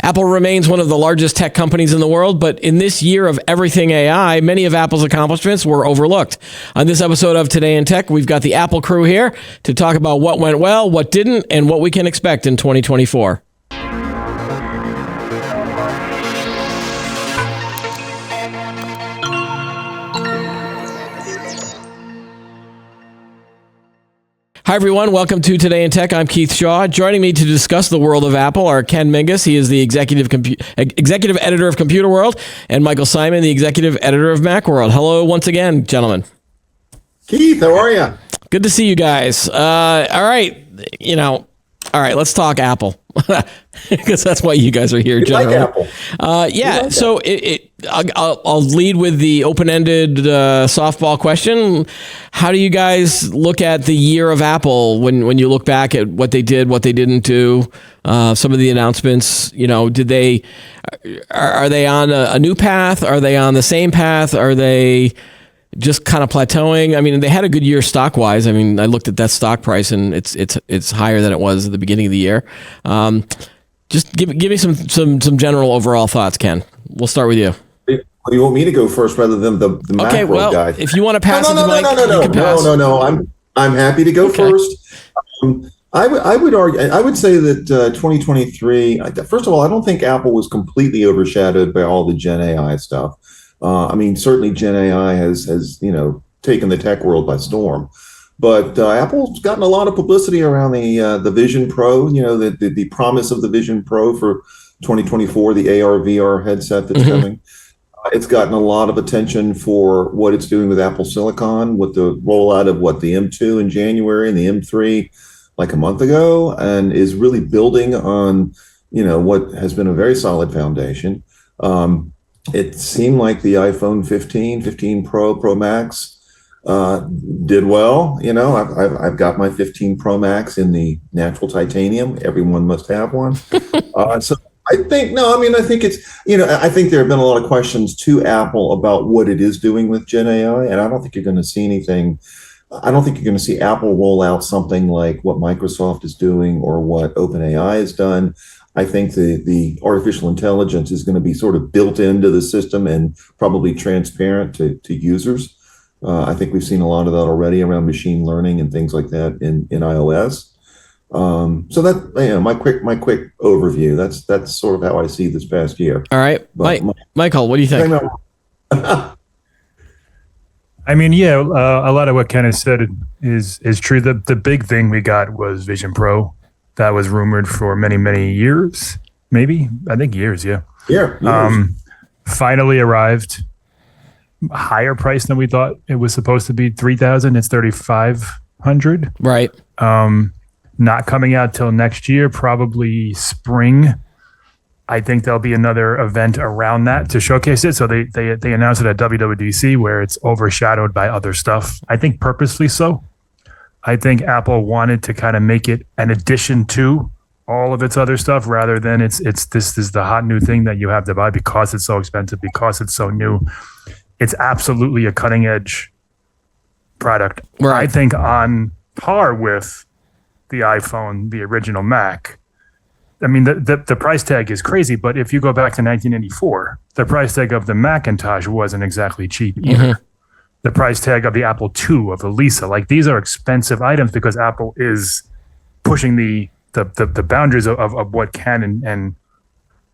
Apple remains one of the largest tech companies in the world, but in this year of everything AI, many of Apple's accomplishments were overlooked. On this episode of Today in Tech, we've got the Apple crew here to talk about what went well, what didn't, and what we can expect in 2024. Hi, everyone. Welcome to Today in Tech. I'm Keith Shaw. Joining me to discuss the world of Apple are Ken Mingus. He is the executive editor of Computer World, and Michael Simon, the executive editor of Macworld. Hello once again, gentlemen. Keith, how are you? Good to see you guys. All right. Let's talk Apple. Because that's why you guys are here, generally. Like Apple. So I'll lead with the open-ended softball question. How do you guys look at the year of Apple when you look back at what they did, what they didn't do, some of the announcements? Are they on a new path? Are they on the same path? Are they just kind of plateauing? I mean, they had a good year stock-wise. I mean, I looked at that stock price, and it's higher than it was at the beginning of the year. Just give me some general overall thoughts, Ken. We'll start with you. Do you want me to go first rather than the Macworld guy? If you want to pass it to Mike, you can pass. No. I'm happy to go first. I would argue. I would say that 2023. First of all, I don't think Apple was completely overshadowed by all the Gen AI stuff. Certainly Gen AI has taken the tech world by storm. But Apple's gotten a lot of publicity around the Vision Pro. The promise of the Vision Pro for 2024, the AR/VR headset that's coming. It's gotten a lot of attention for what it's doing with Apple Silicon, with the rollout of the M2 in January and the M3 like a month ago, and is really building on what has been a very solid foundation. It seemed like the iPhone 15 Pro, Pro Max did well. I've got my 15 Pro Max in the natural titanium. Everyone must have one. So I think I think there have been a lot of questions to Apple about what it is doing with Gen AI, and I don't think you're going to see anything. I don't think you're going to see Apple roll out something like what Microsoft is doing or what OpenAI has done. I think the artificial intelligence is going to be sort of built into the system and probably transparent to users. I think we've seen a lot of that already around machine learning and things like that in iOS. So that my quick overview. That's sort of how I see this past year. All right, Michael, what do you think? A lot of what Ken has said is true. The big thing we got was Vision Pro. That was rumored for many, many years, maybe. I think years, yeah. Yeah. Finally arrived. Higher price than we thought it was supposed to be. $3,000. It's $3,500. Right. Not coming out till next year, probably spring. I think there'll be another event around that to showcase it. So they announced it at WWDC, where it's overshadowed by other stuff. I think purposely so. I think Apple wanted to kind of make it an addition to all of its other stuff, rather than this is the hot new thing that you have to buy because it's so expensive, because it's so new. It's absolutely a cutting edge product. Right. I think on par with the iPhone, the original Mac. I mean, the price tag is crazy, but if you go back to 1984, the price tag of the Macintosh wasn't exactly cheap either. Mm-hmm. The price tag of the Apple II, of the Lisa, these are expensive items because Apple is pushing the boundaries of what can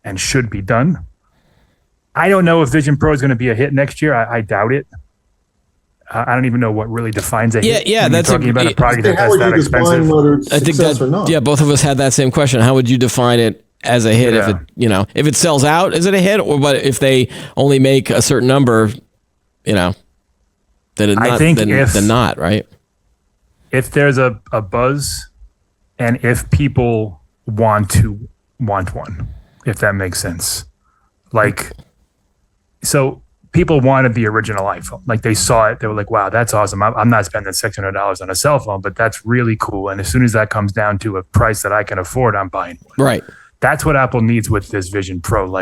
and should be done. I don't know if Vision Pro is going to be a hit next year. I doubt it. I don't even know what really defines a hit. Yeah, that's talking about a product that's that expensive. I think that, or not. Yeah, both of us had that same question. How would you define it as a hit? Yeah. If it sells out, is it a hit? But if they only make a certain number, then not, right? If there's a buzz, and if people want one, if that makes sense, so people wanted the original iPhone. They saw it, they were like, "Wow, that's awesome! I'm not spending $600 on a cell phone, but that's really cool." And as soon as that comes down to a price that I can afford, I'm buying one. Right. That's what Apple needs with this Vision Pro.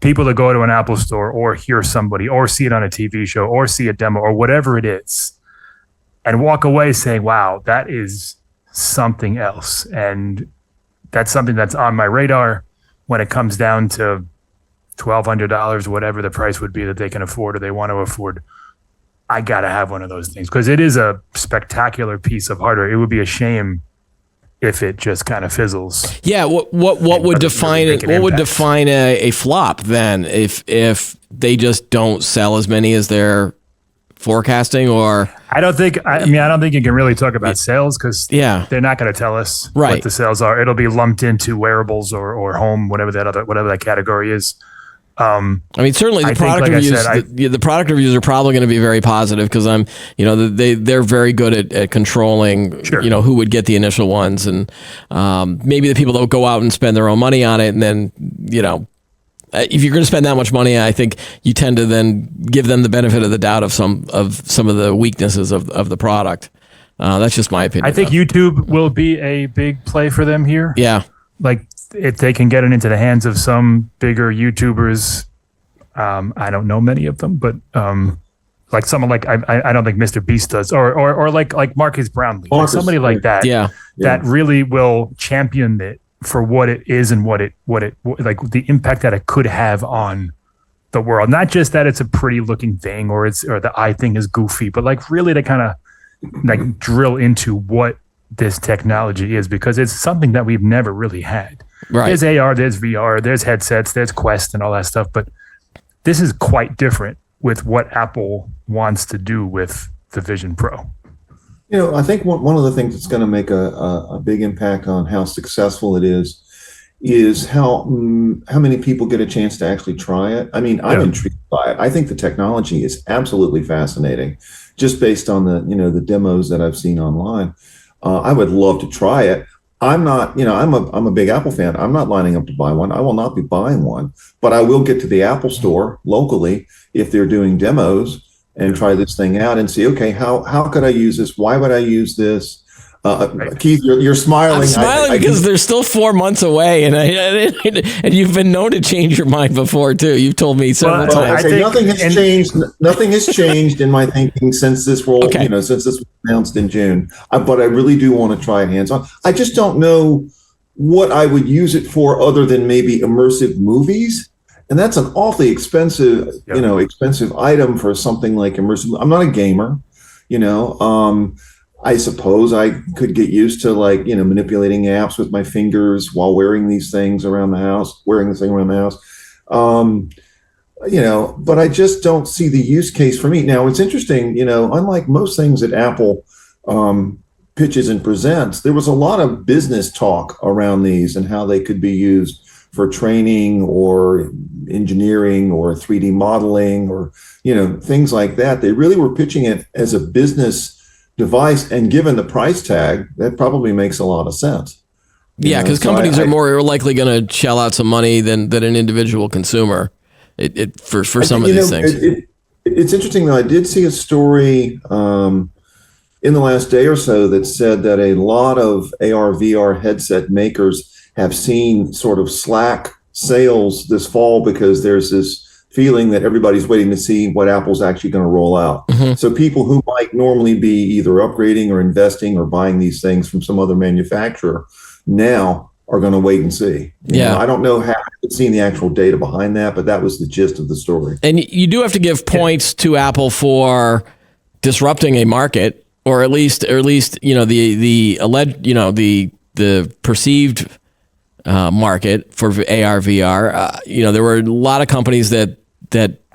People to go to an Apple store or hear somebody or see it on a TV show or see a demo or whatever it is and walk away saying, wow, that is something else. And that's something that's on my radar. when it comes down to $1,200, whatever the price would be that they can afford or they want to afford, I got to have one of those things because it is a spectacular piece of hardware. It would be a shame if it just kind of fizzles. Yeah. What would define it? What would define a flop then if they just don't sell as many as they're forecasting? Or I don't think you can really talk about sales because they're not going to tell us what the sales are. It'll be lumped into wearables or home, whatever that category is. I mean, certainly the product reviews. The product reviews are probably going to be very positive because they're very good at controlling, who would get the initial ones, and maybe the people that go out and spend their own money on it, and then if you're going to spend that much money, I think you tend to then give them the benefit of the doubt of some of the weaknesses of the product. That's just my opinion. I think YouTube will be a big play for them here. Yeah, like. If they can get it into the hands of some bigger YouTubers, I don't know many of them, but like someone like I don't think Mr. Beast does, or like Marcus Brownlee, like somebody like that, that really will champion it for what it is and what it like the impact that it could have on the world. Not just that it's a pretty looking thing or the eye thing is goofy, but like really to kind of like drill into what this technology is because it's something that we've never really had. Right. There's AR, there's VR, there's headsets, there's Quest and all that stuff. But this is quite different with what Apple wants to do with the Vision Pro. I think one of the things that's going to make a big impact on how successful it is how many people get a chance to actually try it. I mean, I'm intrigued by it. I think the technology is absolutely fascinating just based on the demos that I've seen online. I would love to try it. I'm not, I'm a big Apple fan. I'm not lining up to buy one. I will not be buying one, but I will get to the Apple store locally if they're doing demos and try this thing out and see, okay, how could I use this? Why would I use this? Keith, you're smiling. I'm smiling because they're still 4 months away, and you've been known to change your mind before too. You've told me several times. Okay, nothing has changed. Nothing has changed in my thinking since this since this was announced in June. But I really do want to try it hands on. I just don't know what I would use it for other than maybe immersive movies, and that's an awfully expensive, expensive item for something like immersive. I'm not a gamer, I suppose I could get used to manipulating apps with my fingers while wearing this thing around the house, but I just don't see the use case for me. Now it's interesting, unlike most things that Apple pitches and presents, there was a lot of business talk around these and how they could be used for training or engineering or 3D modeling or, things like that. They really were pitching it as a business device, and given the price tag, that probably makes a lot of sense. Yeah, because companies are more likely going to shell out some money than an individual consumer. For some of these things. It's interesting though. I did see a story in the last day or so that said that a lot of AR/VR headset makers have seen sort of slack sales this fall because there's this feeling that everybody's waiting to see what Apple's actually going to roll out. Mm-hmm. So people who might normally be either upgrading or investing or buying these things from some other manufacturer now are going to wait and see. I don't know how I've seen the actual data behind that, but that was the gist of the story. And you do have to give points to Apple for disrupting a market, or at least the alleged, the perceived market for AR VR. There were a lot of companies that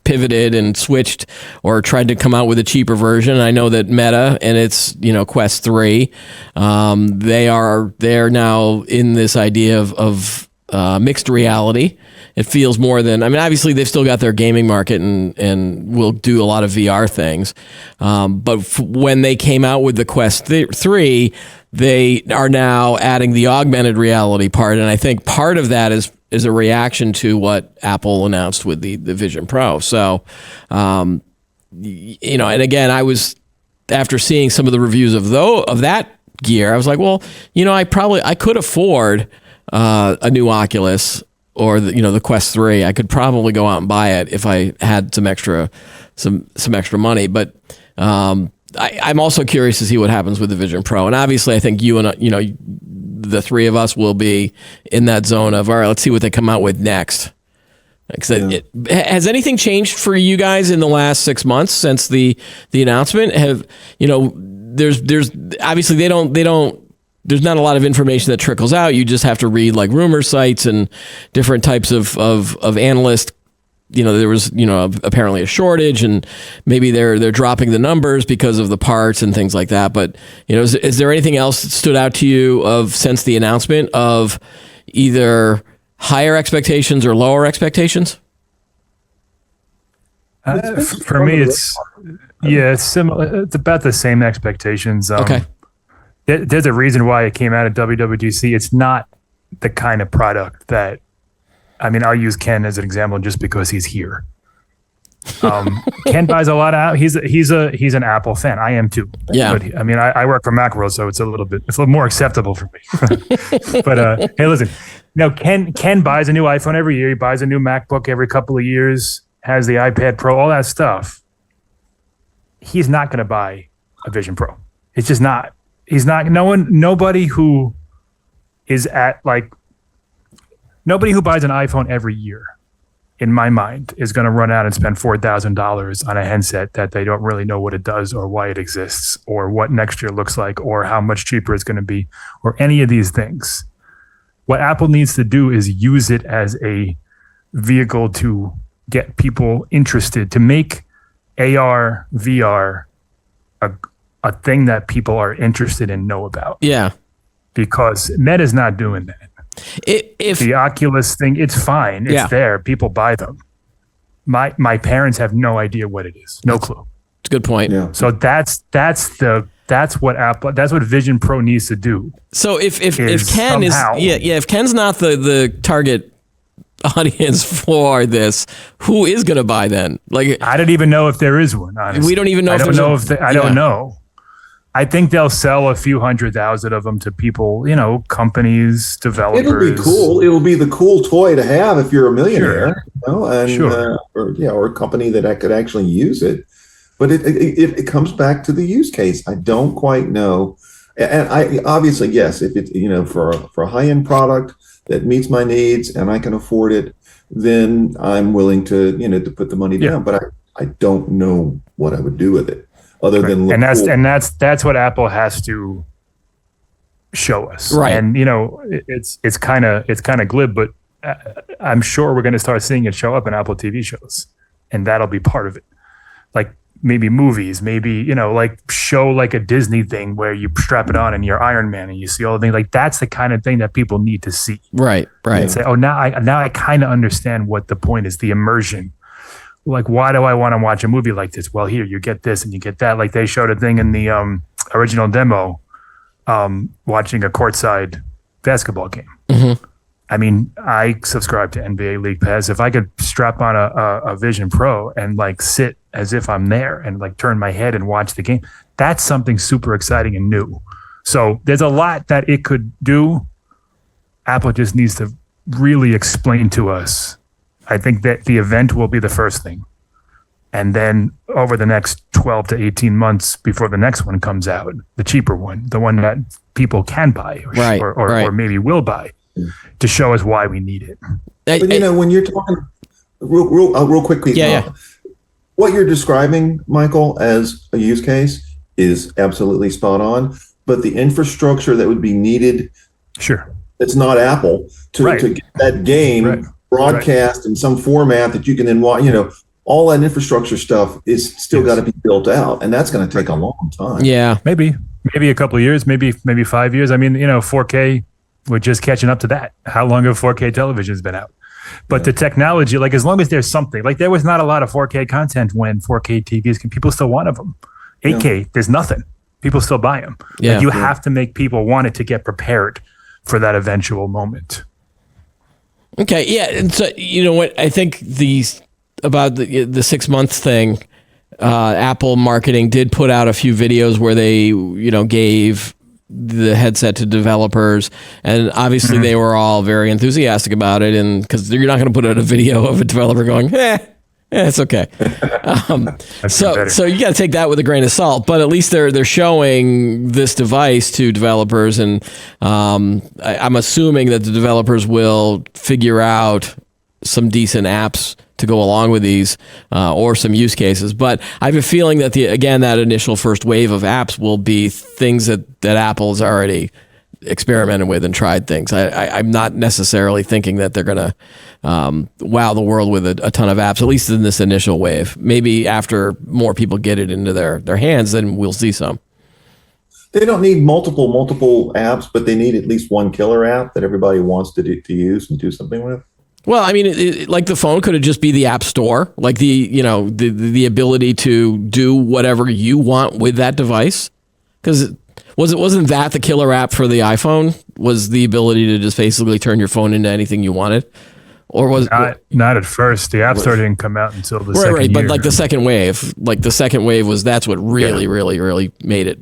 pivoted and switched or tried to come out with a cheaper version. I know that Meta and its Quest 3, they're now in this idea of mixed reality. It feels more than, obviously they've still got their gaming market and will do a lot of VR things. But when they came out with the Quest 3, they are now adding the augmented reality part. And I think part of that is a reaction to what Apple announced with the Vision Pro. So, and again, I was, after seeing some of the reviews of that gear, I was like, well, I could afford a new Oculus or the Quest 3. I could probably go out and buy it if I had some extra money. But I'm also curious to see what happens with the Vision Pro. And obviously, I think you and the three of us will be in that zone of, all right, let's see what they come out with next. Has anything changed for you guys in the last 6 months since the announcement? There's obviously they don't. There's not a lot of information that trickles out. You just have to read like rumor sites and different types of analysts. There was apparently a shortage, and maybe they're dropping the numbers because of the parts and things like that. But is there anything else that stood out to you since the announcement of either higher expectations or lower expectations? For me, it's similar. It's about the same expectations. Okay. There's a reason why it came out of WWDC. It's not the kind of product that, I'll use Ken as an example just because he's here. Ken buys a lot out. He's an Apple fan. I am too. Yeah. But, I work for Macworld, so it's a little more acceptable for me. But hey, listen. No, Ken buys a new iPhone every year. He buys a new MacBook every couple of years. Has the iPad Pro, all that stuff. He's not going to buy a Vision Pro. It's just not. He's not. Nobody who is nobody who buys an iPhone every year, in my mind, is going to run out and spend $4,000 on a headset that they don't really know what it does or why it exists or what next year looks like or how much cheaper it's going to be or any of these things. What Apple needs to do is use it as a vehicle to get people interested, to make AR, VR a thing that people are interested in, know about. Yeah. Because Meta's not doing that. If the Oculus thing, it's fine. It's there. People buy them. My parents have no idea what it is. No clue. It's a good point. Yeah. So that's what Vision Pro needs to do. So if Ken if Ken's not the target audience for this, who is going to buy then? Like, I don't even know if there is one. Honestly, we don't even know. I don't know. I think they'll sell a few 100,000 of them to people, companies, developers. It'll be cool. It'll be the cool toy to have if you're a millionaire, or a company that could actually use it. But it comes back to the use case. I don't quite know. And I obviously, yes, if it's, for a high-end product that meets my needs and I can afford it, then I'm willing to, to put the money down. But I don't know what I would do with it other than look cool. And that's what Apple has to show us. Right. And, it's kind of glib, but I'm sure we're going to start seeing it show up in Apple TV shows, and that'll be part of it. Like, maybe movies, maybe, show like a Disney thing where you strap it on and you're Iron Man and you see all the things. Like, that's the kind of thing that people need to see. Right. And say, oh, now I kind of understand what the point is, the immersion. Like, why do I want to watch a movie like this? Well, here, you get this and you get that. Like, they showed a thing in the original demo, watching a courtside basketball game. Mm-hmm. I subscribe to NBA League Pass. If I could strap on a Vision Pro and sit as if I'm there and turn my head and watch the game, that's something super exciting and new. So there's a lot that it could do. Apple just needs to really explain to us. I think that the event will be the first thing. And then over the next 12 to 18 months before the next one comes out, the cheaper one, the one that people can buy or maybe will buy, to show us why we need it. But when you're talking real quickly, what you're describing, Michael, as a use case is absolutely spot on. But the infrastructure that would be needed, it's not Apple to get that game broadcast in some format that you can then watch. All that infrastructure stuff is still got to be built out, and that's going to take a long time. Yeah, maybe a couple of years, maybe 5 years. 4K. We're just catching up to that. How long have 4K television's been out? But the technology, as long as there's something, there was not a lot of 4K content when 4K TVs, people still wanted them. 8K, there's nothing. People still buy them. Yeah. You have to make people want it to get prepared for that eventual moment. Okay, yeah. And so, what I think about the 6 months thing, Apple marketing did put out a few videos where they, gave the headset to developers, and obviously they were all very enthusiastic about it, and because you're not going to put out a video of a developer going, Yeah, it's okay. So better. you got to take that with a grain of salt, but at least they're showing this device to developers, and I'm assuming that the developers will figure out some decent apps to go along with these, or some use cases. But I have a feeling that that initial first wave of apps will be things that Apple's already experimented with and tried things. I'm not necessarily thinking that they're going to wow the world with a ton of apps, at least in this initial wave. Maybe after more people get it into their hands, then we'll see some. They don't need multiple apps, but they need at least one killer app that everybody wants to use and do something with. Well, I mean, like the phone, could it just be the app store? Like the ability to do whatever you want with that device? Because wasn't that the killer app for the iPhone? Was the ability to just basically turn your phone into anything you wanted? Or was not at first. The App Store didn't come out until the second year. But like the second wave, that's what really made it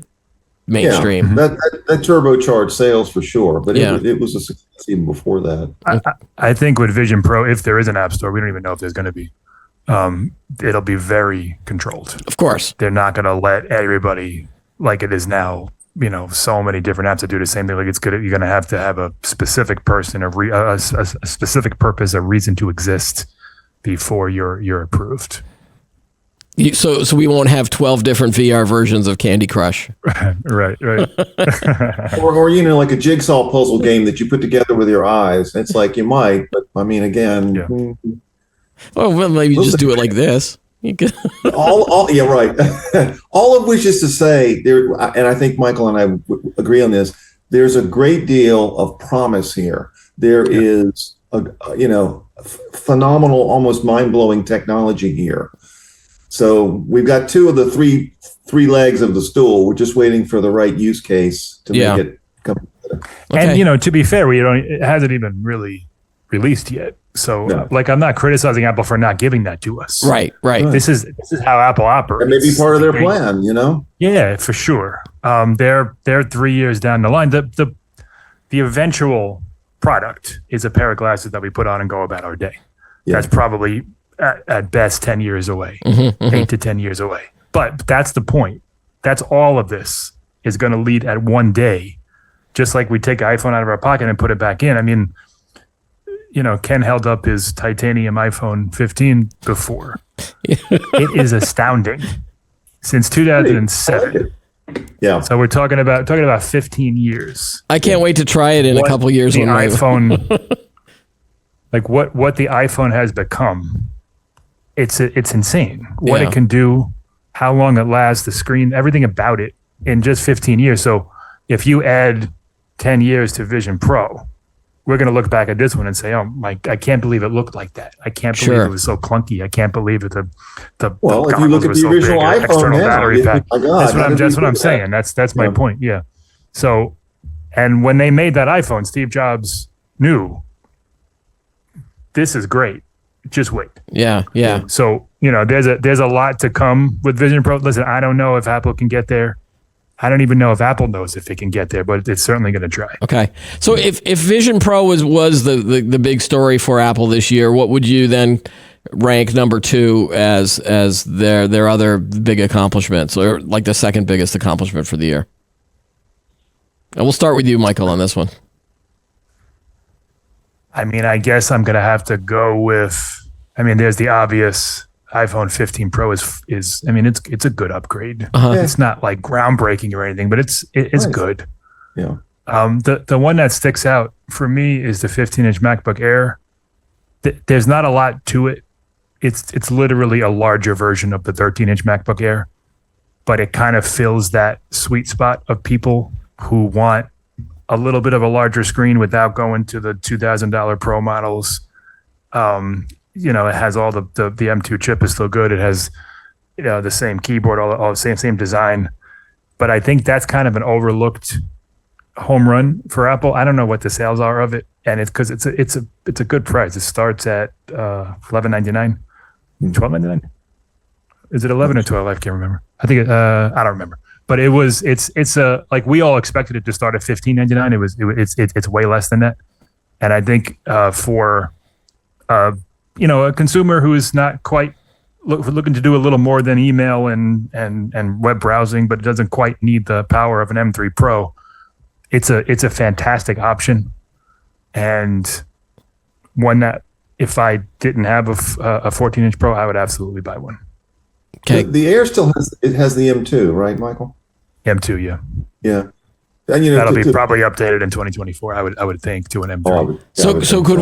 mainstream. Yeah, that turbocharged sales for sure, but it was a success even before that. I think with Vision Pro, if there is an App Store, we don't even know if there's going to be. It'll be very controlled. Of course, they're not going to let everybody like it is now. So many different apps that do the same thing. Like it's good. You're going to have a specific person, a specific purpose, a reason to exist before you're approved. So we won't have 12 different VR versions of Candy Crush. Right. or like a jigsaw puzzle game that you put together with your eyes. It's like you might, but I mean, again. Yeah. Well, maybe just do it like this. Yeah, right. All of which is to say, and I think Michael and I agree on this. There's a great deal of promise here. There is phenomenal, almost mind-blowing technology here. So we've got two of the three legs of the stool. We're just waiting for the right use case to make it come together. Okay. And to be fair, it hasn't even really released yet. So I'm not criticizing Apple for not giving that to us. Right. This is how Apple operates. It may be part of their plan, Yeah, for sure. They're 3 years down the line. The eventual product is a pair of glasses that we put on and go about our day. Yeah. That's probably at best 10 years away, 8 to 10 years away. But that's the point. That's all of this is going to lead at one day, just like we take an iPhone out of our pocket and put it back in. I mean, Ken held up his titanium iPhone 15 before. It is astounding. Since 2007. Yeah. So we're talking about 15 years. I can't wait to try it in a couple of years. The iPhone, like what the iPhone has become, it's insane. What it can do, how long it lasts, the screen, everything about it in just 15 years. So if you add 10 years to Vision Pro, we're going to look back at this one and say, "Oh my! I can't believe it looked like that. I can't believe it was so clunky. I can't believe it." If you look at the original iPhone, battery pack. That's what I'm saying. That's my point. Yeah. So, and when they made that iPhone, Steve Jobs knew this is great. Just wait. Yeah. So there's a lot to come with Vision Pro. Listen, I don't know if Apple can get there. I don't even know if Apple knows if it can get there, but it's certainly going to try. Okay. So if Vision Pro was the big story for Apple this year, what would you then rank number 2 as their other big accomplishments, or like the second biggest accomplishment for the year? And we'll start with you, Michael, on this one. I mean, I guess I'm going to have to go with, there's the obvious. iPhone 15 Pro is it's a good upgrade. It's not like groundbreaking or anything, but it's nice. Good. Yeah. The one that sticks out for me is the 15-inch MacBook Air. There's not a lot to it. It's literally a larger version of the 13-inch MacBook Air, but it kind of fills that sweet spot of people who want a little bit of a larger screen without going to the $2,000 Pro models. It has all the M2 chip is still good. It has, the same keyboard, all the same design. But I think that's kind of an overlooked home run for Apple. I don't know what the sales are of it, and it's because it's a good price. It starts at $11.99, $12.99. Is it 11 or 12? I can't remember. I think I don't remember. But it's like we all expected it to start at $15.99. It's way less than that, and I think for a consumer who is not quite looking to do a little more than email and web browsing, but it doesn't quite need the power of an M3 Pro, it's a fantastic option, and one that if I didn't have a 14-inch Pro, I would absolutely buy one. Okay. The Air still has the M2, right, Michael? M2, yeah. Yeah. And that'll be probably updated in 2024. I would think to an M3. So could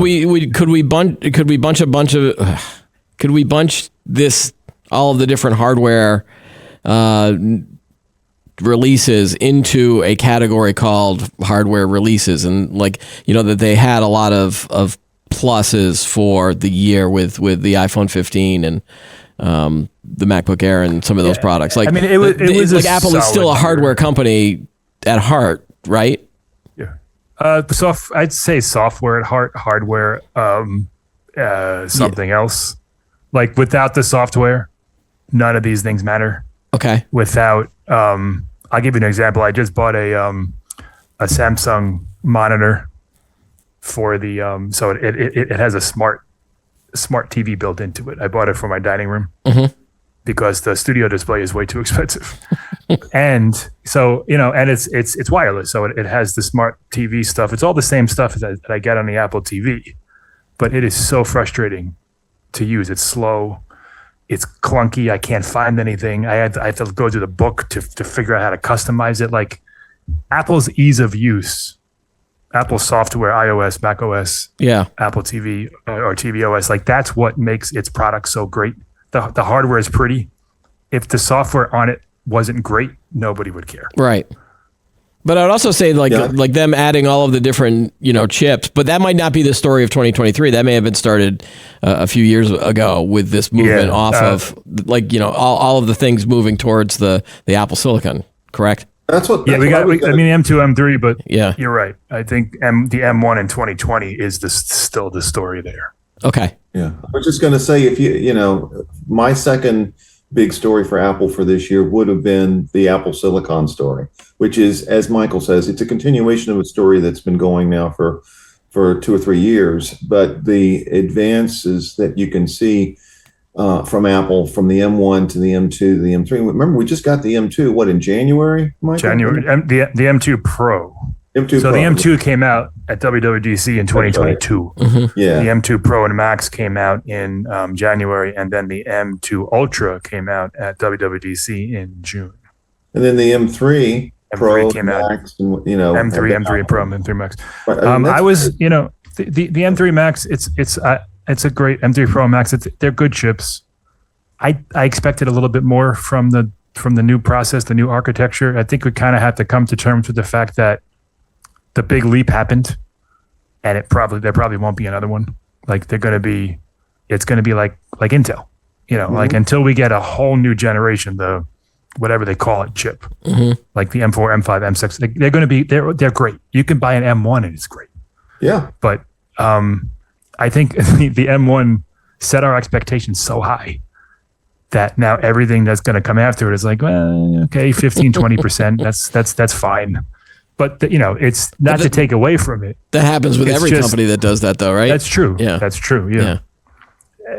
we bunch this all of the different hardware releases into a category called hardware releases, and that they had a lot of pluses for the year with the iPhone 15 and the MacBook Air and some of those products. It was like Apple is still a hardware company at heart, right? Yeah. I'd say software at heart, hardware, something else. Like without the software, none of these things matter. Okay. Without, I'll give you an example. I just bought a Samsung monitor for the, so it has a smart TV built into it. I bought it for my dining room because the studio display is way too expensive. And so, and it's wireless. So it has the smart TV stuff. It's all the same stuff that I get on the Apple TV, but it is so frustrating to use. It's slow. It's clunky. I can't find anything. I have to go through the book to figure out how to customize it. Like Apple's ease of use, Apple software, iOS, macOS, Apple TV or tvOS, like that's what makes its product so great. The hardware is pretty. If the software on it wasn't great, nobody would care. Right. But I would also say like them adding all of the different, chips, but that might not be the story of 2023. That may have been started a few years ago with this movement off of all of the things moving towards the Apple Silicon, correct? That's what. Yeah, M2, M3, but yeah, you're right. I think the M1 in 2020 is still the story there. Okay. Yeah, I was just going to say, if my second big story for Apple for this year would have been the Apple Silicon story, which is, as Michael says, it's a continuation of a story that's been going now for 2 or 3 years. But the advances that you can see from Apple, from the M1 to the M2 to the M3. Remember, we just got the M2, in January, Michael? January, the M2 Pro. M2 so Pro. the M2 came out at WWDC in 2022. Yeah. The M2 Pro and Max came out in January, and then the M2 Ultra came out at WWDC in June. And then the M3 Pro came Max, out. M3 Pro, M3 Max. I was, the M3 Max. It's a great M3 Pro Max. They're good chips. I expected a little bit more from the new process, the new architecture. I think we kind of have to come to terms with the fact that the big leap happened, and there probably won't be another one. Like it's going to be like Intel, like until we get a whole new generation, the whatever they call it chip, like the M4, M5, M6. They're going to be they're great. You can buy an M1 and it's great. Yeah, but I think the M1 set our expectations so high that now everything that's going to come after it is like, well, okay, 15, 20%. That's fine. But it's not to take away from it. That happens with every company that does that, though, right? That's true. Yeah, that's true. Yeah.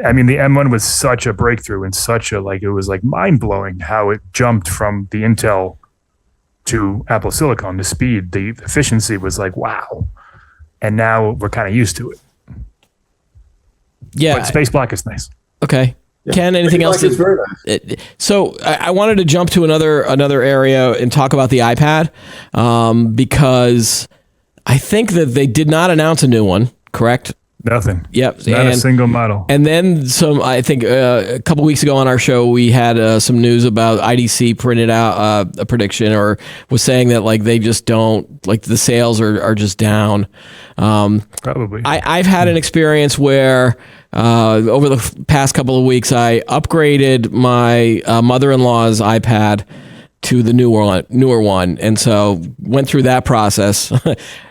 I mean, the M1 was such a breakthrough and it was like mind blowing how it jumped from the Intel to Apple Silicon. The speed, the efficiency was like, wow. And now we're kind of used to it. Yeah. But Space Block is nice. Okay. Yeah. Ken, anything else? Very nice. So I wanted to jump to another area and talk about the iPad because I think that they did not announce a new one, correct? Nothing. Yep. Not a single model. And then some, I think a couple weeks ago on our show, we had some news about IDC printed out a prediction or was saying that they just don't, the sales are just down. Probably. I've had an experience where over the past couple of weeks, I upgraded my mother-in-law's iPad to the newer one. And so went through that process.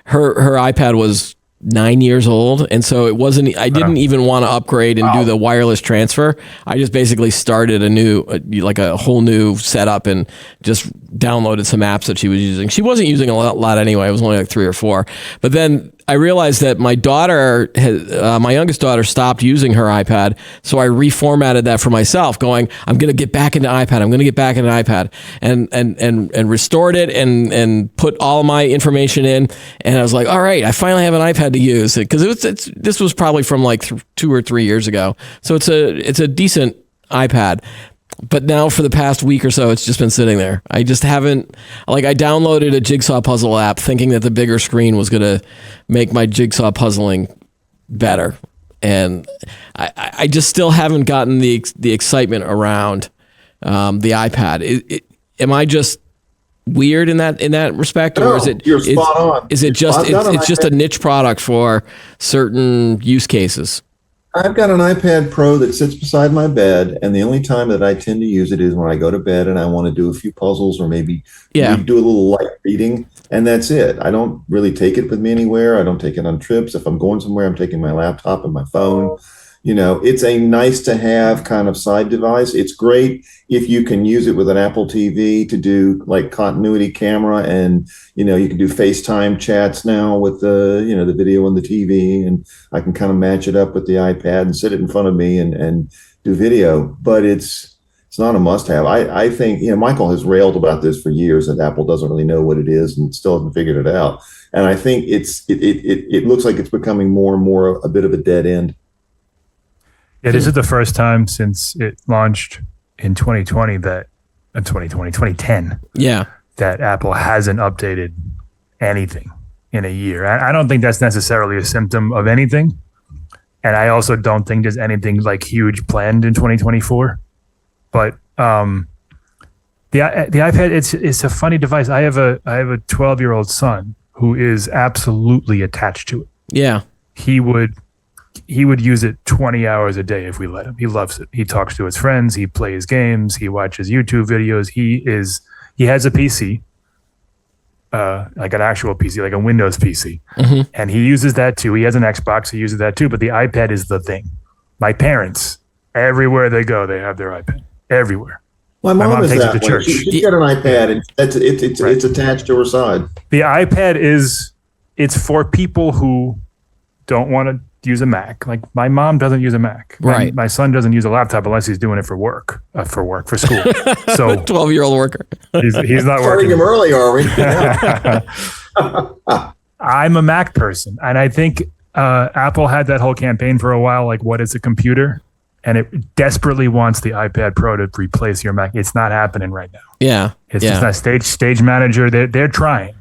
Her iPad was 9 years old, and so I didn't even want to upgrade and do the wireless transfer. I just basically started a whole new setup and just downloaded some apps that she was using. She wasn't using a lot anyway. It was only 3 or 4. But then I realized that my daughter, my youngest daughter, stopped using her iPad, so I reformatted that for myself, going, I'm going to get back into iPad. I'm going to get back into iPad, and restored it and put all my information in, and I was like, all right, I finally have an iPad to use, because this was probably from like 2 or 3 years ago, so it's a decent iPad. But now for the past week or so, it's just been sitting there. I just haven't, I downloaded a jigsaw puzzle app thinking that the bigger screen was going to make my jigsaw puzzling better. And I just still haven't gotten the excitement around the iPad. Am I just weird in that respect? Or is it, you're spot on. Is it just, it's just a niche product for certain use cases? I've got an iPad Pro that sits beside my bed, and the only time that I tend to use it is when I go to bed and I want to do a few puzzles or maybe do a little light reading, and that's it. I don't really take it with me anywhere. I don't take it on trips. If I'm going somewhere, I'm taking my laptop and my phone. It's a nice to have kind of side device. It's great if you can use it with an Apple TV to do like continuity camera, and you can do FaceTime chats now with the video on the TV, and I can kind of match it up with the iPad and sit it in front of me and do video. But it's not a must have. I think Michael has railed about this for years, that Apple doesn't really know what it is and still hasn't figured it out. And I think it looks like it's becoming more and more a bit of a dead end. Yeah, this is the first time since it launched in 2010, that Apple hasn't updated anything in a year. I don't think that's necessarily a symptom of anything. And I also don't think there's anything like huge planned in 2024. But the iPad, it's a funny device. I have a 12-year-old son who is absolutely attached to it. Yeah. He would use it 20 hours a day if we let him. He loves it. He talks to his friends. He plays games. He watches YouTube videos. He has a PC, like an actual PC, like a Windows PC. Mm-hmm. And he uses that too. He has an Xbox. He uses that too. But the iPad is the thing. My parents, everywhere they go, they have their iPad. Everywhere. My mom takes it to church. She's got an iPad, and it's attached to her side. The iPad it's for people who don't want to use a Mac. Like my mom doesn't use a Mac. Right. My son doesn't use a laptop unless he's doing it for work, for school. So 12-year-old worker. he's not starting working. Him early, are we? I'm a Mac person, and I think Apple had that whole campaign for a while, like what is a computer? And it desperately wants the iPad Pro to replace your Mac. It's not happening right now. Yeah. It's just not Stage Manager. They're trying.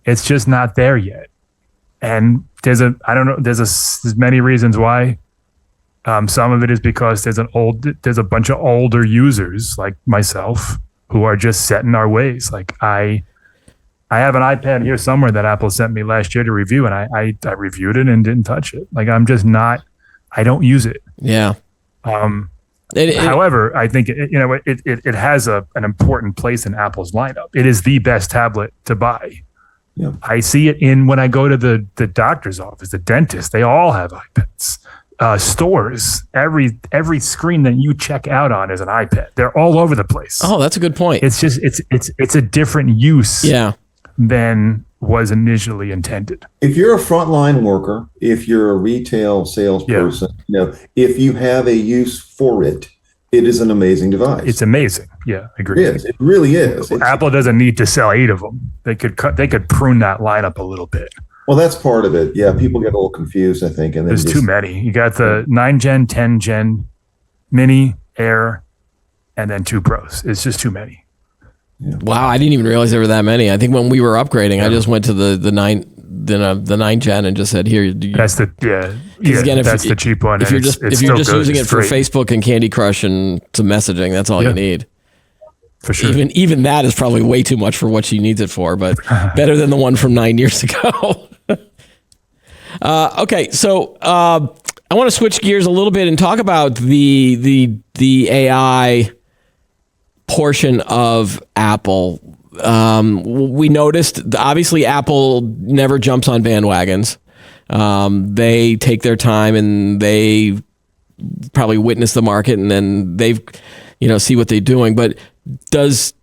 It's just not there yet. And there's many reasons why. Some of it is because there's a bunch of older users like myself who are just set in our ways. Like I have an iPad here somewhere that Apple sent me last year to review, and I reviewed it and didn't touch it. Like I don't use it. Yeah. However, I think it has an important place in Apple's lineup. It is the best tablet to buy. Yeah. I see it when I go to the doctor's office, the dentist. They all have iPads. Stores, every screen that you check out on is an iPad. They're all over the place. Oh, that's a good point. It's just it's a different use. Than was initially intended. If you're a frontline worker, if you're a retail salesperson, if you have a use for it, it is an amazing device. It's amazing. Yeah, agree. It is. It really is. Apple doesn't need to sell 8 of them. They could prune that lineup a little bit. Well, that's part of it. Yeah, people get a little confused, I think. And there's too many. You got the 9 Gen, 10 Gen, Mini, Air, and then 2 Pros. It's just too many. Yeah. Wow, I didn't even realize there were that many. I think when we were upgrading, I just went to the 9 Gen and just said, "Here." That's the again, that's the cheap one. If you're just using it for Facebook and Candy Crush and some messaging, that's all you need. For sure. Even that is probably way too much for what she needs it for, but better than the one from 9 years ago. Okay, so I want to switch gears a little bit and talk about the AI portion of Apple. We noticed, obviously, Apple never jumps on bandwagons. They take their time and they probably witness the market, and then they see what they're doing. But does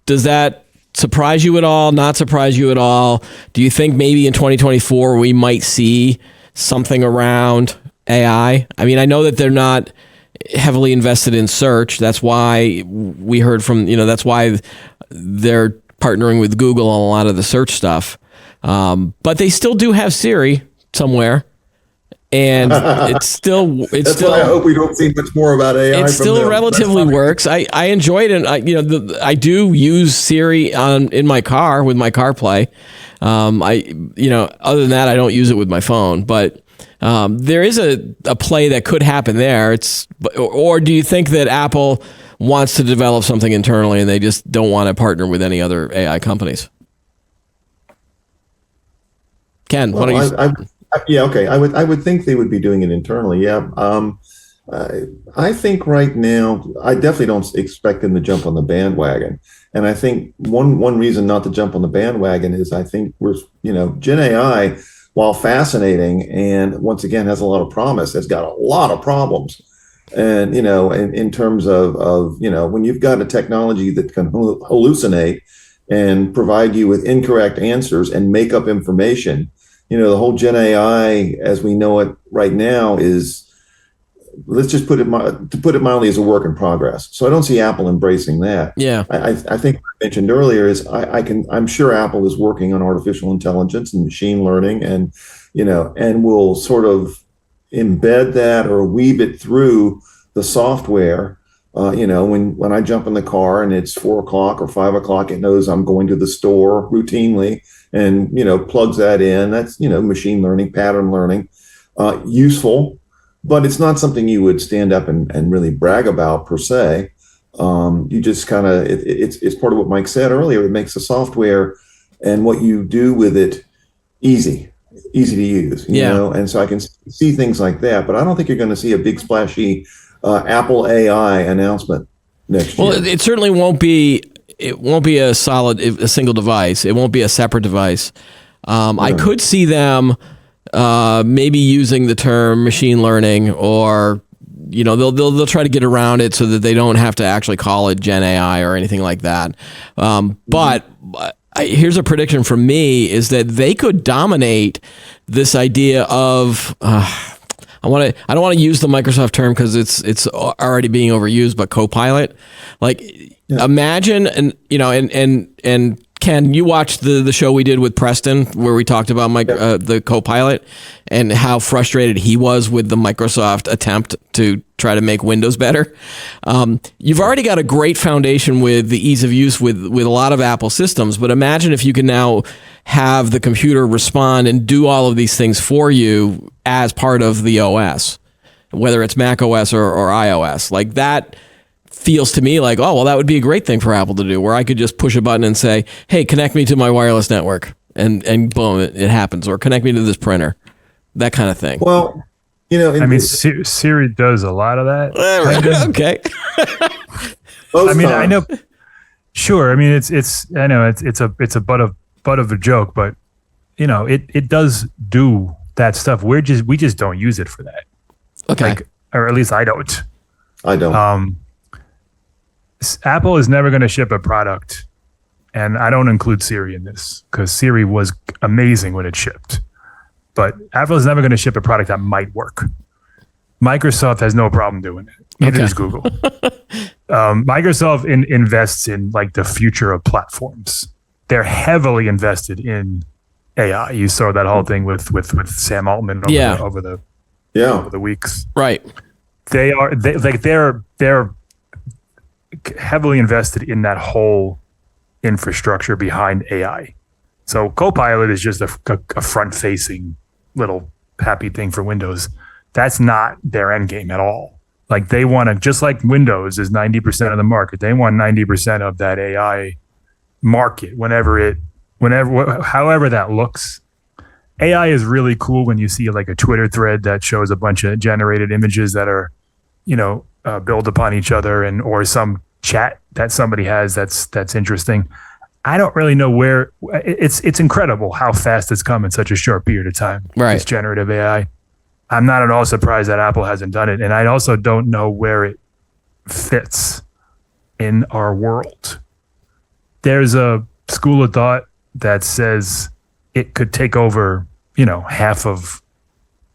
that surprise you at all? Not surprise you at all? Do you think maybe in 2024 we might see something around AI? I mean, I know that they're not heavily invested in search. That's why we heard from, that's why they're partnering with Google on a lot of the search stuff. But they still do have Siri somewhere. And that's why I hope we don't see much more about AI. It still relatively works. I enjoy it, and I do use Siri in my car with my CarPlay. Other than that, I don't use it with my phone. But there is a play that could happen there. Or do you think that Apple wants to develop something internally and they just don't want to partner with any other AI companies? Ken, well, what do you? Yeah, okay. I would think they would be doing it internally. Yeah. I think right now, I definitely don't expect them to jump on the bandwagon. And I think one reason not to jump on the bandwagon is I think Gen AI, while fascinating and once again has a lot of promise, has got a lot of problems. And, in terms of when you've got a technology that can hallucinate and provide you with incorrect answers and make up information, the whole Gen AI as we know it right now is, let's just put it mildly, as a work in progress. So I don't see Apple embracing that. Yeah. I think what I mentioned earlier is I'm sure Apple is working on artificial intelligence and machine learning and will sort of embed that or weave it through the software. When I jump in the car and it's 4 o'clock or 5 o'clock, it knows I'm going to the store routinely and, plugs that in. That's, machine learning, pattern learning, useful, but it's not something you would stand up and really brag about per se. You just kind of, it's part of what Mike said earlier. It makes the software and what you do with it easy to use, you know? And so I can see things like that, but I don't think you're going to see a big splashy Apple AI announcement next year. Well, it certainly won't be. It won't be a single device. It won't be a separate device. I could see them maybe using the term machine learning, or they'll try to get around it so that they don't have to actually call it Gen AI or anything like that. But here's a prediction from me: is that they could dominate this idea of. I don't want to use the Microsoft term because it's already being overused, but Copilot. Imagine and Ken, you watched the show we did with Preston where we talked about the Copilot and how frustrated he was with the Microsoft attempt to try to make Windows better. You've already got a great foundation with the ease of use with a lot of Apple systems, but imagine if you can now have the computer respond and do all of these things for you as part of the OS, whether it's Mac OS or iOS. Like that feels to me like, oh, well, that would be a great thing for Apple to do, where I could just push a button and say, hey, connect me to my wireless network, and boom, it happens, or connect me to this printer, that kind of thing. Well, Siri does a lot of that. Okay. I know. Sure. I mean, it's a butt of a joke, but it does do that stuff. We just don't use it for that. Okay. Or at least I don't. Apple is never going to ship a product, and I don't include Siri in this because Siri was amazing when it shipped. But Apple is never going to ship a product that might work. Microsoft has no problem doing it. Neither does Google. Microsoft invests in the future of platforms. They're heavily invested in AI. You saw that whole thing with Sam Altman over the weeks. Right. They're heavily invested in that whole infrastructure behind AI. So Copilot is just a front-facing little happy thing for Windows. That's not their end game at all. They want to, just like Windows is 90% of the market, they want 90% of that AI market however that looks. AI is really cool when you see a Twitter thread that shows a bunch of generated images that are, build upon each other, or some chat that somebody has that's interesting. I don't really know where it's incredible how fast it's come in such a short period of time. Right. This generative AI. I'm not at all surprised that Apple hasn't done it. And I also don't know where it fits in our world. There's a school of thought that says it could take over, half of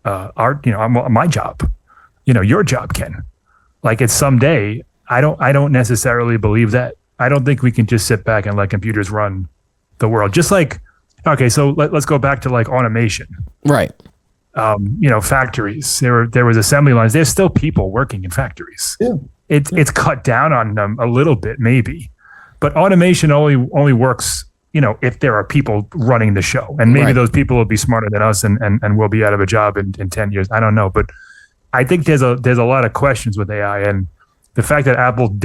my job, your job, Ken. Like it's someday. I don't necessarily believe that. I don't think we can just sit back and let computers run the world. Just like, okay, so let's go back to like automation. Right. Factories. There was assembly lines. There's still people working in factories. Yeah. It's cut down on them a little bit, maybe, but automation only works, if there are people running the show, and maybe those people will be smarter than us, and we'll be out of a job in 10 years. I don't know, but I think there's a lot of questions with AI, and the fact that Apple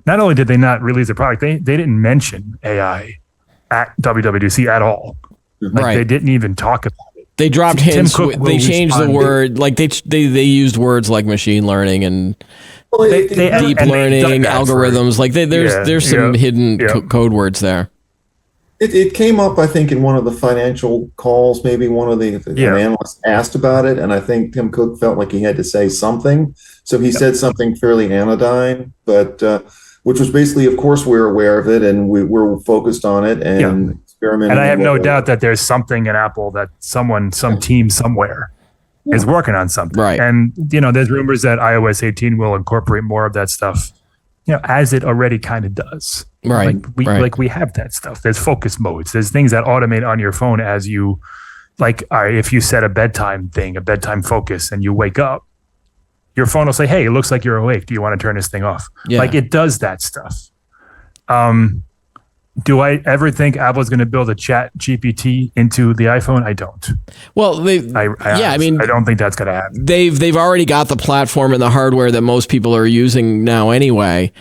not only did they not release a product, they didn't mention AI at WWDC at all. Like they didn't even talk about it. They dropped hints. They changed the word. Like they used words like machine learning and deep learning algorithms. Like there's some hidden code words there. It came up, I think, in one of the financial calls. Maybe one of the analysts asked about it, and I think Tim Cook felt like he had to say something. So he said something fairly anodyne, but which was basically, of course, we're aware of it, and we're focused on it and experimenting. And I have no doubt that there's something in Apple that some team somewhere is working on something. Right. And there's rumors that iOS 18 will incorporate more of that stuff, as it already kind of does. Right. Like we have that stuff. There's focus modes. There's things that automate on your phone as you, like, all right, if you set a bedtime focus, and you wake up, your phone will say, "Hey, it looks like you're awake. Do you want to turn this thing off?" Yeah. Like it does that stuff. Do I ever think Apple's going to build a Chat GPT into the iPhone? I don't. Well, I don't think that's going to happen. They've already got the platform and the hardware that most people are using now anyway.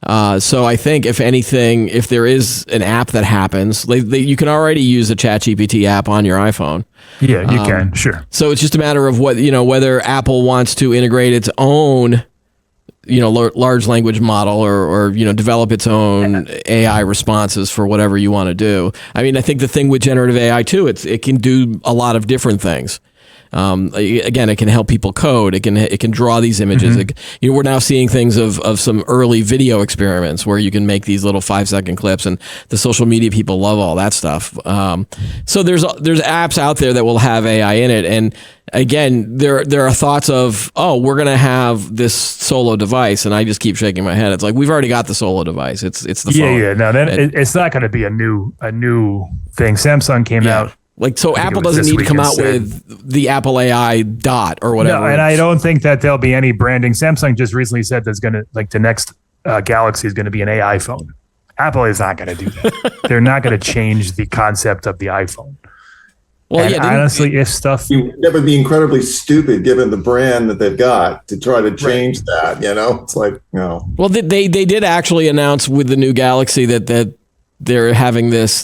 So I think if anything, if there is an app that happens, you can already use the ChatGPT app on your iPhone. Yeah, you can, sure. So it's just a matter of whether Apple wants to integrate its own large language model or develop its own AI responses for whatever you want to do. I mean, I think the thing with generative AI too, it can do a lot of different things. Again, it can help people code. It can draw these images. We're now seeing things of some early video experiments where you can make these little 5-second clips, and the social media people love all that stuff. So there's apps out there that will have AI in it, and again, there are thoughts of, we're gonna have this solo device, and I just keep shaking my head. It's like we've already got the solo device. It's the phone. Yeah. No, it's not going to be a new thing. Samsung came out. Like, so Apple doesn't need to come out with the Apple AI Dot or whatever. No, and I don't think that there'll be any branding. Samsung just recently said there's going to, like, the next Galaxy is going to be an AI phone. Apple is not going to do that. They're not going to change the concept of the iPhone. Well, and honestly, if stuff... That would be incredibly stupid given the brand that they've got to try to change that, It's like, no. Well, they did actually announce with the new Galaxy that they're having this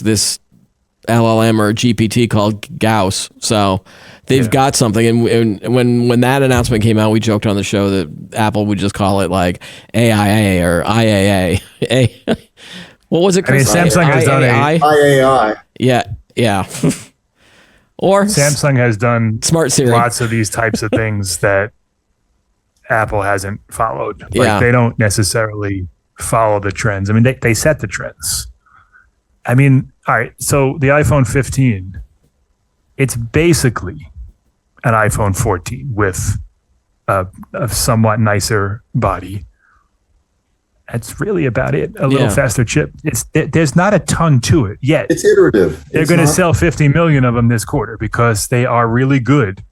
LLM or GPT called Gauss. So they've got something. And when that announcement came out, we joked on the show that Apple would just call it like AIA or IAA. What was it, Chris? I mean, Samsung has done IAI. Yeah. Or Samsung has done Smart Siri. Lots of these types of things that Apple hasn't followed. Yeah. They don't necessarily follow the trends. I mean, they set the trends. I mean, all right, so the iPhone 15, it's basically an iPhone 14 with a somewhat nicer body. That's really about it. A little faster chip. There's not a ton to it yet. It's iterative. They're going to sell 50 million of them this quarter because they are really good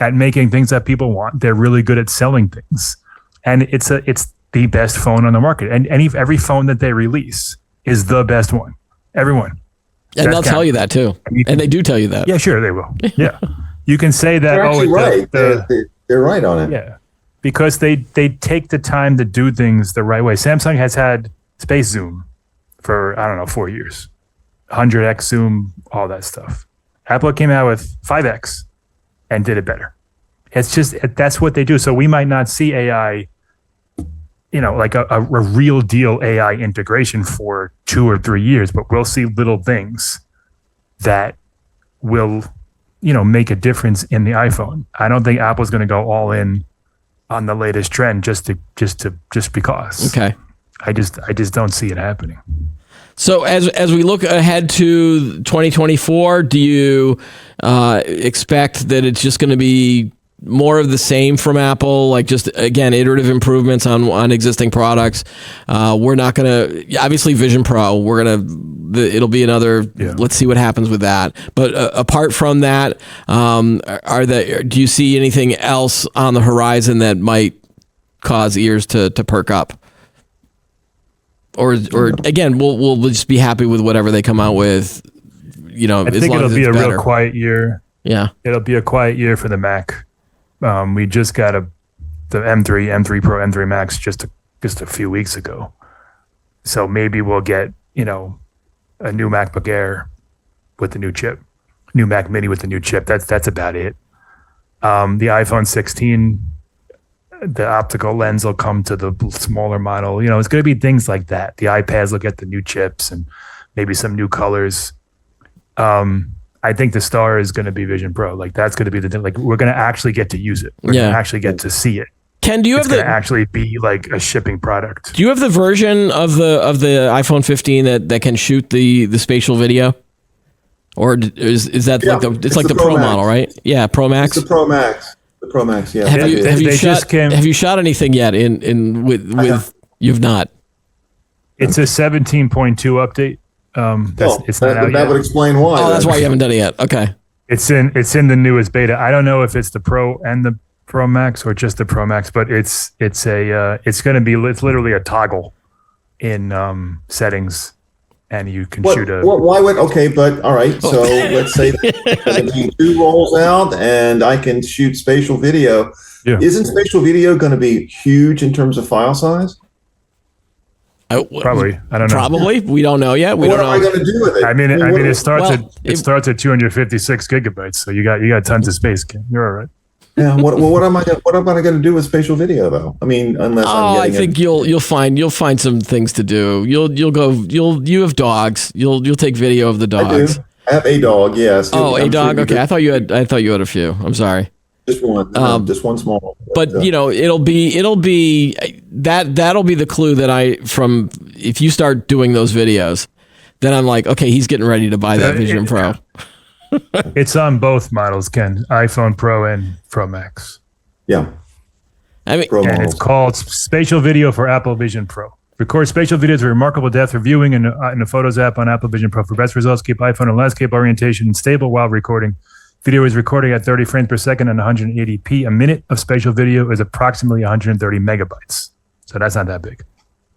at making things that people want. They're really good at selling things. And it's the best phone on the market. And every phone that they release is the best one. Everyone. And they'll tell you that too. And they do tell you that. Yeah, sure, they will. Yeah. You can say that. They're actually right. They're right on it. Yeah. Because they take the time to do things the right way. Samsung has had space zoom for, 4 years. 100x zoom, all that stuff. Apple came out with 5x and did it better. It's just, that's what they do. So we might not see AI, like a real deal AI integration for 2 or 3 years, but we'll see little things that will, make a difference in the iPhone. I don't think Apple's going to go all in on the latest trend just because. Okay. I just don't see it happening. So as we look ahead to 2024, do you expect that it's just going to be more of the same from Apple, like just, again, iterative improvements on existing products? We're not going to, obviously Vision Pro, it'll be another, let's see what happens with that. But apart from that, do you see anything else on the horizon that might cause ears to perk up? Or again, we'll just be happy with whatever they come out with, I think it'll be a real quiet year. Yeah. It'll be a quiet year for the Mac. We just got the M3 Pro, M3 Max just a few weeks ago. So maybe we'll get, a new MacBook Air with the new chip, new Mac Mini with the new chip. That's about it. The iPhone 16, the optical lens will come to the smaller model. It's going to be things like that. The iPads will get the new chips and maybe some new colors. I think the star is going to be Vision Pro. Like that's going to be the thing. Like we're going to actually get to use it. We're going to actually get to see it. Ken, do you have actually be like a shipping product? Do you have the version of the iPhone 15 that can shoot the spatial video? Or is that like it's like the Pro model, right? Yeah, Pro Max. It's the Pro Max. The Pro Max, yeah. Have you shot anything yet with you've not? It's a 17.2 update. It's not out yet. That would explain why. Oh, that's why you haven't done it yet. Okay. It's in the newest beta. I don't know if it's the Pro and the Pro Max or just the Pro Max, but it's literally a toggle in settings, and you can shoot a. Why would but all right. So let's say 17.2 rolls out, and I can shoot spatial video. Yeah. Isn't spatial video going to be huge in terms of file size? Probably. I don't know. Probably. We don't know yet. What am I going to do with it? I mean, it starts at 256 gigabytes, so you got tons of space, Ken. You're all right. Yeah. What am I going to do with spatial video though? I mean, unless I think you'll find some things to do. You have dogs. You'll take video of the dogs. I have a dog. Yes. Oh, a dog. Okay. I thought you had a few. I'm sorry. Just one. Just one small. But it'll be that'll be the clue that if you start doing those videos, then I'm like, okay, he's getting ready to buy that Vision Pro. It's on both models, Ken. iPhone Pro and Pro Max. Yeah. I mean, and it's called Spatial Video for Apple Vision Pro. Record spatial videos with remarkable depth for viewing in the Photos app on Apple Vision Pro. For best results, keep iPhone and landscape orientation stable while recording. Video is recording at 30 frames per second and 180p. A minute of spatial video is approximately 130 megabytes. So that's not that big.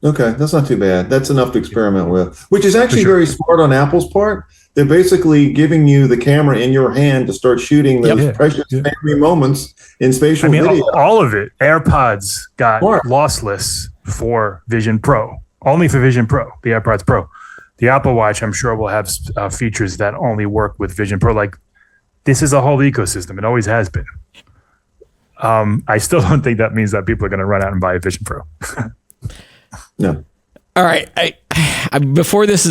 Okay, that's not too bad. That's enough to experiment with, which is actually very smart on Apple's part. They're basically giving you the camera in your hand to start shooting those precious memory moments in spatial video. All of it. AirPods got lossless for Vision Pro, only for Vision Pro, the AirPods Pro. The Apple Watch, I'm sure, will have features that only work with Vision Pro. Like, this is a whole ecosystem. It always has been. I still don't think that means that people are going to run out and buy a Vision Pro. No. All right. Before this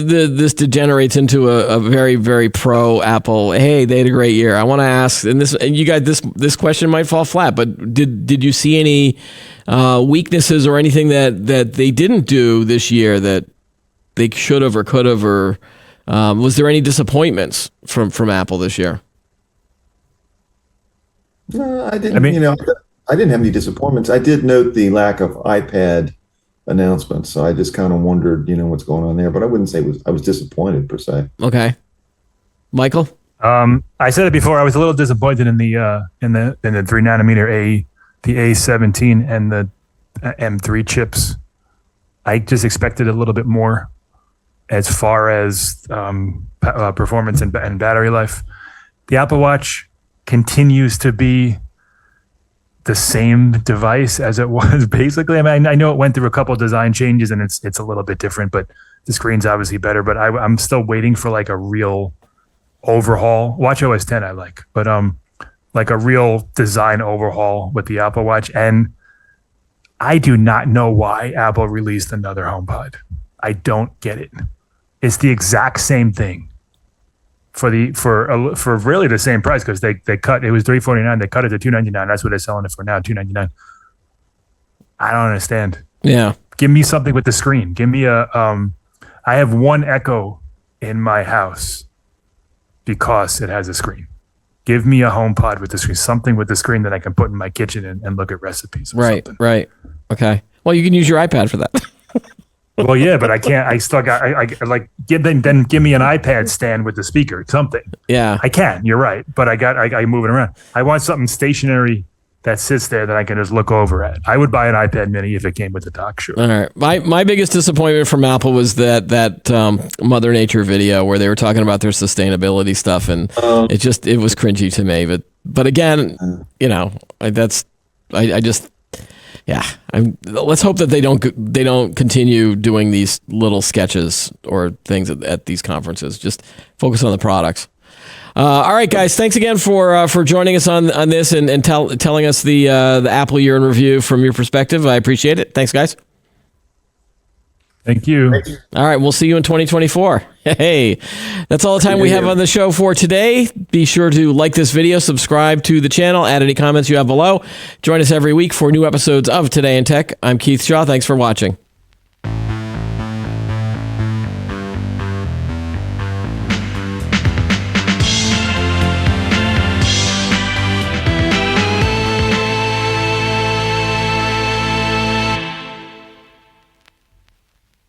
degenerates into a very, very pro Apple, hey, they had a great year. I want to ask, and you guys, this question might fall flat, but did you see any weaknesses or anything that they didn't do this year that they should have or could have, or was there any disappointments from Apple this year? No, I didn't. I didn't have any disappointments. I did note the lack of iPad announcements, so I just kind of wondered, what's going on there. But I wouldn't say I was disappointed per se. Okay, Michael. I said it before. I was a little disappointed in the 3nm the A17 and the M3 chips. I just expected a little bit more as far as performance and battery life. The Apple Watch continues to be the same device as it was basically. I mean, I know it went through a couple of design changes and it's a little bit different, but the screen's obviously better. But I'm still waiting for like a real overhaul. WatchOS 10 I like, but like a real design overhaul with the Apple Watch. And I do not know why Apple released another HomePod. I don't get it. It's the exact same thing. For really the same price, because they cut, it was $349, they cut it to $299. That's what they're selling it for now, $299. I don't understand. Yeah, give me something with the screen. Give me a I have one Echo in my house because it has a screen. Give me a HomePod with the screen, something with the screen that I can put in my kitchen and look at recipes. Or Right, something. right. Okay. Well, you can use your iPad for that. Well, yeah, but I can't. I still got. I like then give me an iPad stand with the speaker, something. Yeah. I can. You're right, but I move it around. I want something stationary that sits there that I can just look over at. I would buy an iPad Mini if it came with the dock. Sure. All right. My biggest disappointment from Apple was that Mother Nature video where they were talking about their sustainability stuff, and it was cringy to me. But again, let's hope that they don't continue doing these little sketches or things at these conferences. Just focus on the products. All right, guys. Thanks again for joining us on this and telling us the Apple year in review from your perspective. I appreciate it. Thanks, guys. Thank you. All right, we'll see you in 2024. Hey, that's all the time we have on the show for today. Be sure to like this video, subscribe to the channel, add any comments you have below. Join us every week for new episodes of Today in Tech. I'm Keith Shaw. Thanks for watching.